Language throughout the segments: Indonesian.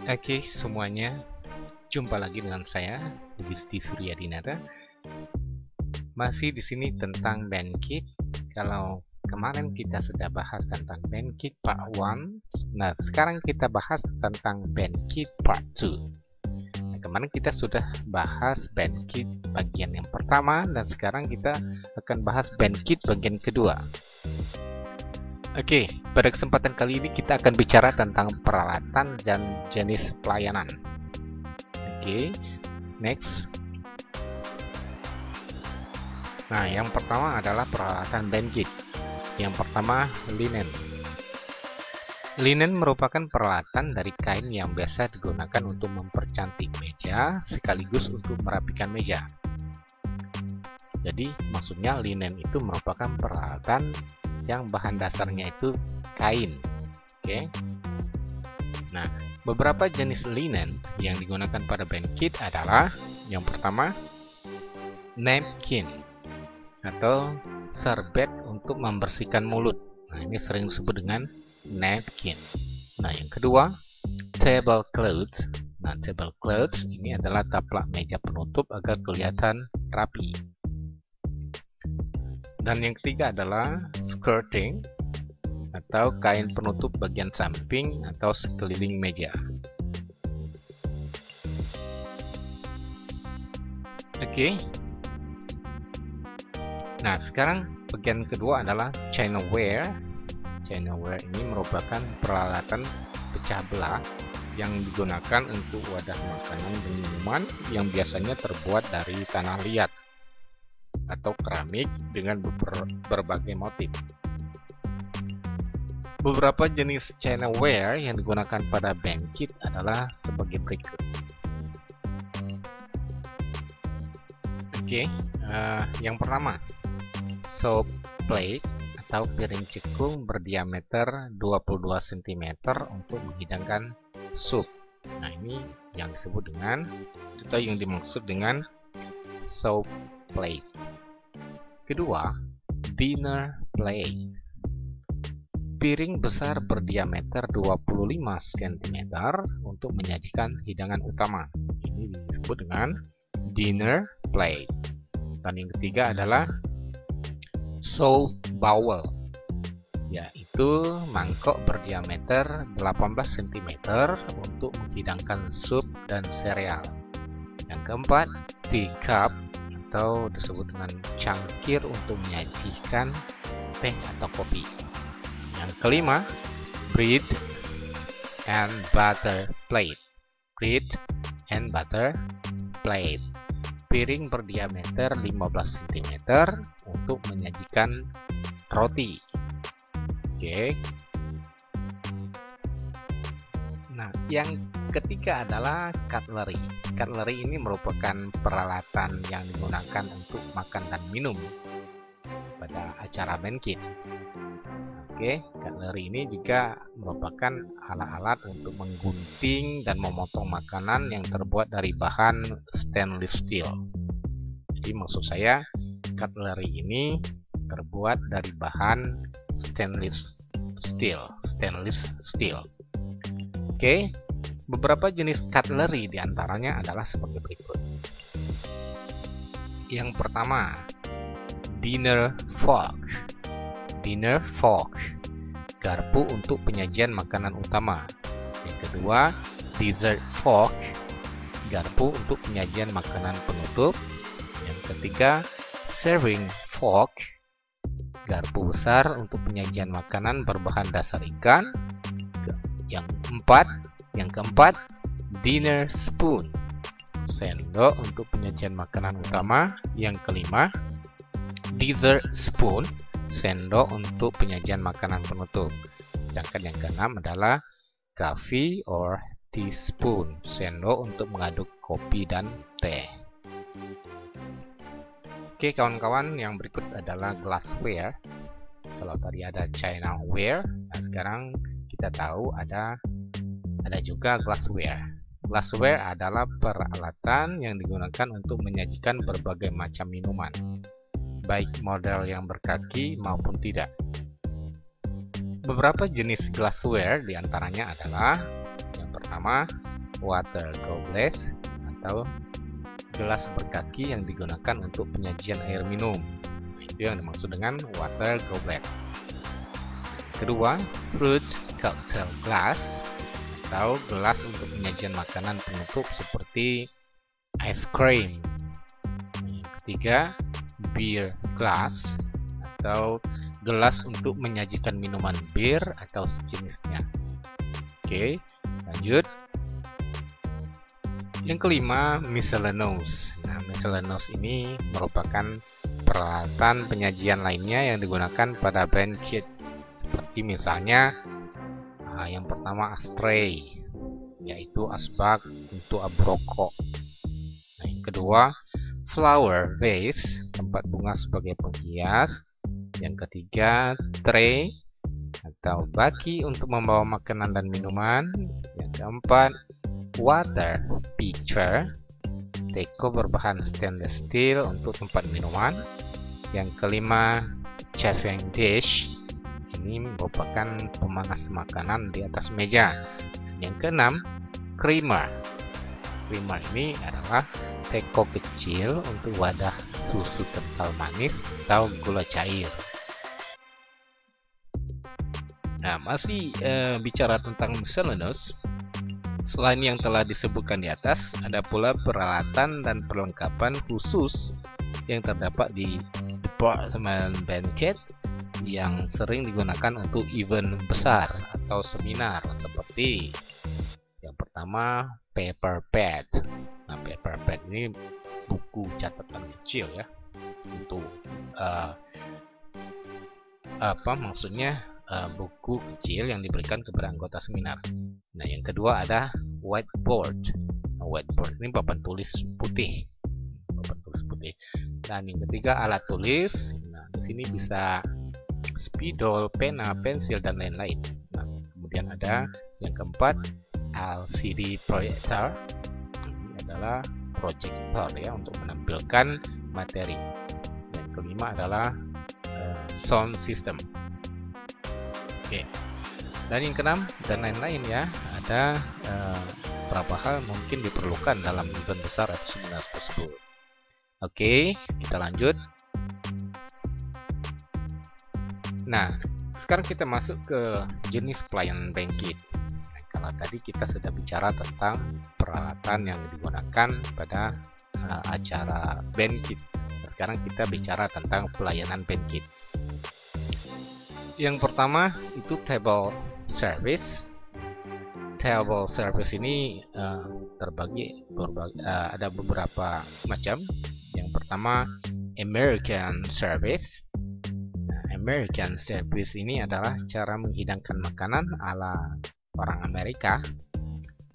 Oke, semuanya, jumpa lagi dengan saya, Gusti Suryadinata. Masih di sini tentang BandKit. Kalau kemarin kita sudah bahas tentang BandKit Part 1, nah sekarang kita bahas tentang BandKit Part 2. Nah, kemarin kita sudah bahas BandKit bagian yang pertama, dan sekarang kita akan bahas BandKit bagian kedua. Oke, pada kesempatan kali ini kita akan bicara tentang peralatan dan jenis pelayanan. Oke, next. Nah, yang pertama adalah peralatan BandKit. Yang pertama, linen. Linen merupakan peralatan dari kain yang biasa digunakan untuk mempercantik meja sekaligus untuk merapikan meja. Jadi, maksudnya linen itu merupakan peralatan yang bahan dasarnya itu kain. Oke. Nah, beberapa jenis linen yang digunakan pada BandKit adalah yang pertama, napkin atau serbet untuk membersihkan mulut. Nah, ini sering disebut dengan napkin. Nah, yang kedua, tablecloth. Nah, tablecloth ini adalah taplak meja penutup agar kelihatan rapi. Dan yang ketiga adalah skirting atau kain penutup bagian samping atau sekeliling meja. Oke. Nah, sekarang bagian kedua adalah chinaware. Chinaware ini merupakan peralatan pecah belah yang digunakan untuk wadah makanan dan minuman yang biasanya terbuat dari tanah liat atau keramik dengan berbagai motif. Beberapa jenis chinaware yang digunakan pada BandKit adalah sebagai berikut. Oke, yang pertama, soup plate atau piring cekung berdiameter 22 cm untuk menghidangkan sup. Nah, ini yang disebut dengan atau yang dimaksud dengan soup plate. Kedua, dinner plate. Piring besar berdiameter 25 cm untuk menyajikan hidangan utama. Ini disebut dengan dinner plate. Dan yang ketiga adalah soup bowl, yaitu mangkok berdiameter 18 cm untuk menghidangkan sup dan sereal. Yang keempat, teacup atau disebut dengan cangkir untuk menyajikan teh atau kopi. Yang kelima, bread and butter plate. Bread and butter plate. Piring berdiameter 15 cm untuk menyajikan roti. Oke. Nah, yang ketiga adalah cutlery. Cutlery ini merupakan peralatan yang digunakan untuk makan dan minum pada acara BandKit. Oke, cutlery ini juga merupakan alat-alat untuk menggunting dan memotong makanan yang terbuat dari bahan stainless steel. Jadi maksud saya, cutlery ini terbuat dari bahan stainless steel. Oke, beberapa jenis cutlery diantaranya adalah sebagai berikut. Yang pertama, dinner fork. Dinner fork, garpu untuk penyajian makanan utama. Yang kedua, dessert fork, garpu untuk penyajian makanan penutup. Yang ketiga, serving fork, garpu besar untuk penyajian makanan berbahan dasar ikan. Yang keempat, dinner spoon, sendok untuk penyajian makanan utama. Yang kelima, dessert spoon, sendok untuk penyajian makanan penutup. Sedangkan yang keenam adalah coffee or teaspoon, sendok untuk mengaduk kopi dan teh. Oke kawan-kawan, yang berikut adalah glassware. Kalau tadi ada chinaware, nah sekarang kita tahu ada juga glassware. Glassware adalah peralatan yang digunakan untuk menyajikan berbagai macam minuman, baik model yang berkaki maupun tidak. Beberapa jenis glassware diantaranya adalah yang pertama water goblet atau gelas berkaki yang digunakan untuk penyajian air minum. Itu yang dimaksud dengan water goblet. Kedua, fruit cocktail glass atau gelas untuk penyajian makanan penutup seperti ice cream. Yang ketiga, beer glass atau gelas untuk menyajikan minuman bir atau sejenisnya. Oke, lanjut. Yang kelima, miscellaneous. Nah, miscellaneous ini merupakan peralatan penyajian lainnya yang digunakan pada banquet. Seperti misalnya yang pertama ashtray, yaitu asbak untuk abrokok. Nah, yang kedua, flower vase, tempat bunga sebagai penghias. Yang ketiga, tray atau baki untuk membawa makanan dan minuman. Yang keempat, water pitcher, teko berbahan stainless steel untuk tempat minuman. Yang kelima, chafing dish, ini merupakan pemanas makanan di atas meja. Yang keenam, creamer. Creamer ini adalah teko kecil untuk wadah susu kental manis atau gula cair. Nah, masih bicara tentang miscellaneous. Selain yang telah disebutkan di atas, ada pula peralatan dan perlengkapan khusus yang terdapat di departemen banquet yang sering digunakan untuk event besar atau seminar, seperti yang pertama, paper pad. Nah, paper pad ini buku catatan kecil ya, untuk buku kecil yang diberikan kepada anggota seminar. Nah, yang kedua ada whiteboard. Nah, whiteboard ini papan tulis putih. Dan yang ketiga, alat tulis. Nah, di sini bisa spidol, pena, pensil, dan lain-lain. Nah, kemudian ada yang keempat, LCD projector. Ini adalah proyektor ya, untuk menampilkan materi. Yang kelima adalah sound system. Oke. Dan yang keenam dan lain-lain ya, ada beberapa hal mungkin diperlukan dalam event besar atau seminar tersebut. Oke, kita lanjut. Nah, sekarang kita masuk ke jenis pelayanan banquet. Nah, kalau tadi kita sudah bicara tentang peralatan yang digunakan pada acara banquet. Nah, sekarang kita bicara tentang pelayanan banquet. Yang pertama itu table service. Table service ini terbagi ada beberapa macam. Yang pertama, American service. Nah, American service ini adalah cara menghidangkan makanan ala orang Amerika.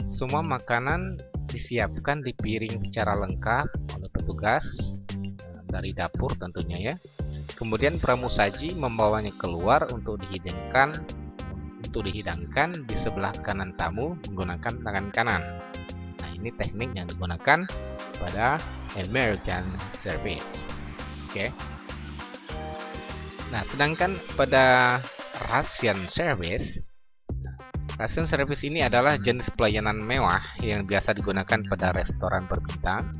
Semua makanan disiapkan di piring secara lengkap oleh petugas dari dapur tentunya ya. Kemudian pramusaji membawanya keluar untuk dihidangkan di sebelah kanan tamu menggunakan tangan kanan. Nah, ini teknik yang digunakan pada American service. Oke. Nah, sedangkan pada Russian service, Russian service ini adalah jenis pelayanan mewah yang biasa digunakan pada restoran berbintang.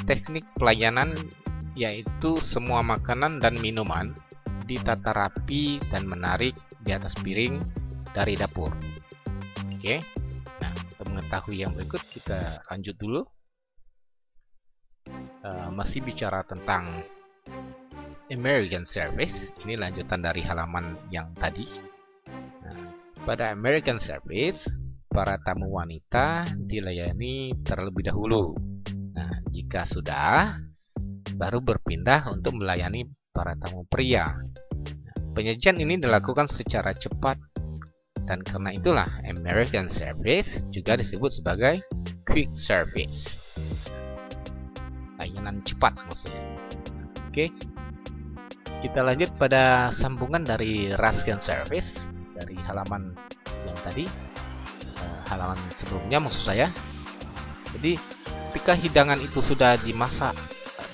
Teknik pelayanan yaitu semua makanan dan minuman ditata rapi dan menarik di atas piring dari dapur. Oke. Nah, untuk mengetahui yang berikut kita lanjut dulu. Masih bicara tentang American service. Ini lanjutan dari halaman yang tadi. Nah, pada American service, para tamu wanita dilayani terlebih dahulu. Nah, jika sudah, baru berpindah untuk melayani para tamu pria. Penyajian ini dilakukan secara cepat, dan karena itulah American service juga disebut sebagai quick service. Layanan cepat maksudnya. Oke. Kita lanjut pada sambungan dari Russian service dari halaman yang tadi, halaman sebelumnya maksud saya. Jadi ketika hidangan itu sudah dimasak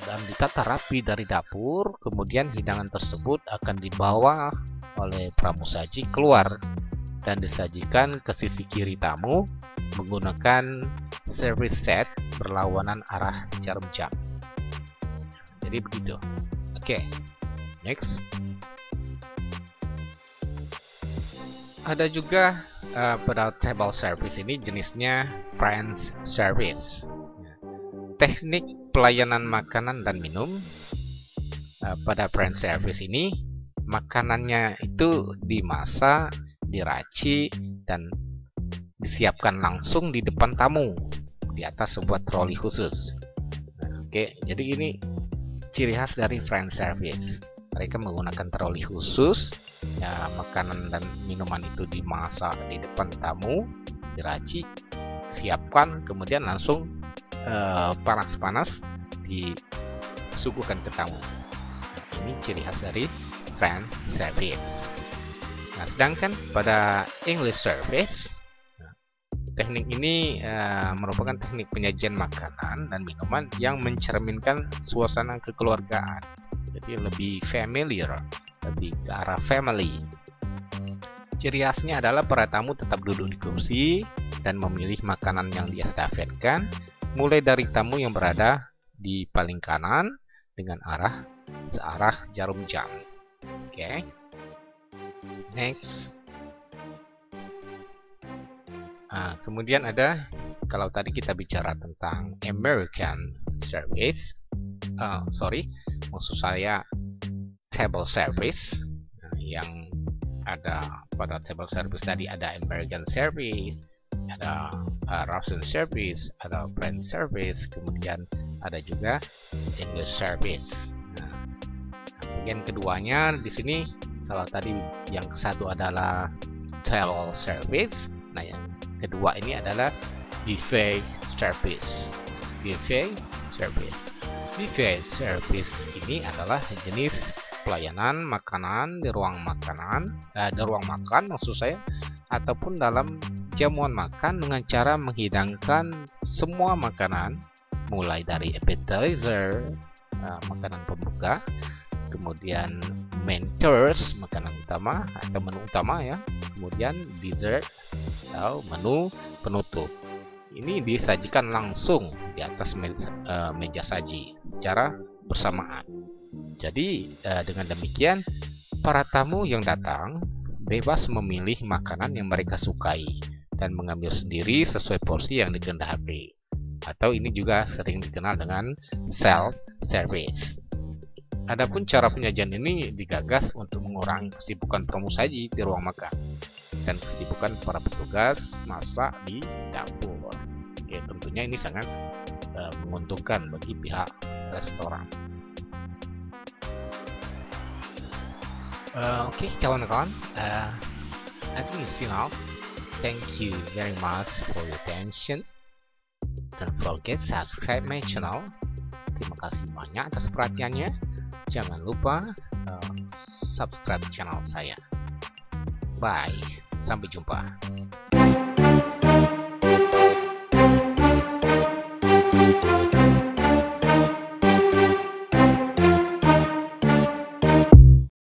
dan ditata rapi dari dapur, kemudian hidangan tersebut akan dibawa oleh pramusaji keluar dan disajikan ke sisi kiri tamu menggunakan service set berlawanan arah jarum jam. Jadi begitu. Oke, next. Ada juga pada table service ini jenisnya French service. Teknik pelayanan makanan dan minum pada French service ini, makanannya itu dimasak, diracik, dan disiapkan langsung di depan tamu di atas sebuah troli khusus. Oke, jadi ini ciri khas dari French service. Mereka menggunakan troli khusus, ya, makanan dan minuman itu dimasak di depan tamu, diracik, siapkan, kemudian langsung panas-panas disuguhkan ke tamu. Ini ciri khas dari French service. Nah, sedangkan pada English service, teknik ini merupakan teknik penyajian makanan dan minuman yang mencerminkan suasana kekeluargaan. Jadi lebih familiar, lebih ke arah family. Ciri khasnya adalah para tamu tetap duduk di kursi dan memilih makanan yang diestafetkan, mulai dari tamu yang berada di paling kanan dengan arah searah jarum jam. Oke. Next. Kemudian ada, kalau tadi kita bicara tentang American service, maksud saya table service. Yang ada pada table service tadi ada American service, ada Russian service, ada French service, kemudian ada juga English service. Bagian keduanya di sini, kalau tadi yang satu adalah table service, nah yang kedua ini adalah buffet service. Buffet service. Buffet service ini adalah jenis pelayanan makanan di ruang makan maksud saya, ataupun dalam jamuan makan dengan cara menghidangkan semua makanan, mulai dari appetizer, makanan pembuka, kemudian main course, makanan utama atau menu utama ya, kemudian dessert atau menu penutup. Ini disajikan langsung di atas meja saji secara bersamaan. Jadi dengan demikian para tamu yang datang bebas memilih makanan yang mereka sukai dan mengambil sendiri sesuai porsi yang dikehendaki. Atau ini juga sering dikenal dengan self service. Adapun cara penyajian ini digagas untuk mengurangi kesibukan pramusaji di ruang makan dan kesibukan para petugas masak di dapur. Oke, tentunya ini sangat menguntungkan bagi pihak restoran. Oke, kawan-kawan, I think it's enough. Thank you very much for your attention. Don't forget subscribe my channel. Terima kasih banyak atas perhatiannya. Jangan lupa subscribe channel saya. Bye, sampai jumpa.